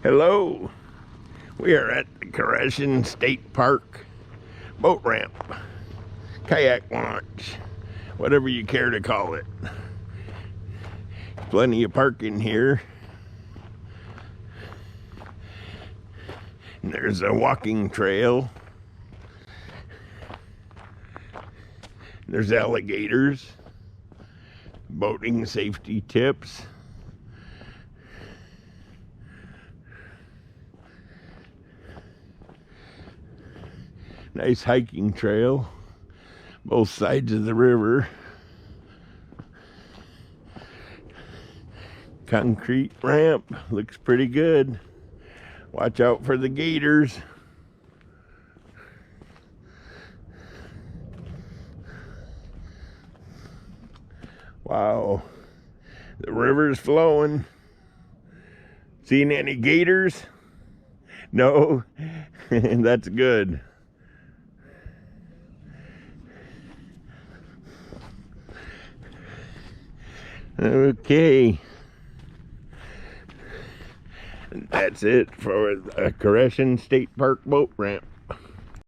Hello, we are at the Koreshan State Park boat ramp, kayak launch, whatever you care to call it. Plenty of parking here. And there's a walking trail. There's alligators, boating safety tips. Nice hiking trail, both sides of the river. Concrete ramp, looks pretty good. Watch out for the gators. Wow, the river's flowing. Seen any gators? No? That's good. Okay. That's it for the Koreshan State Park boat ramp.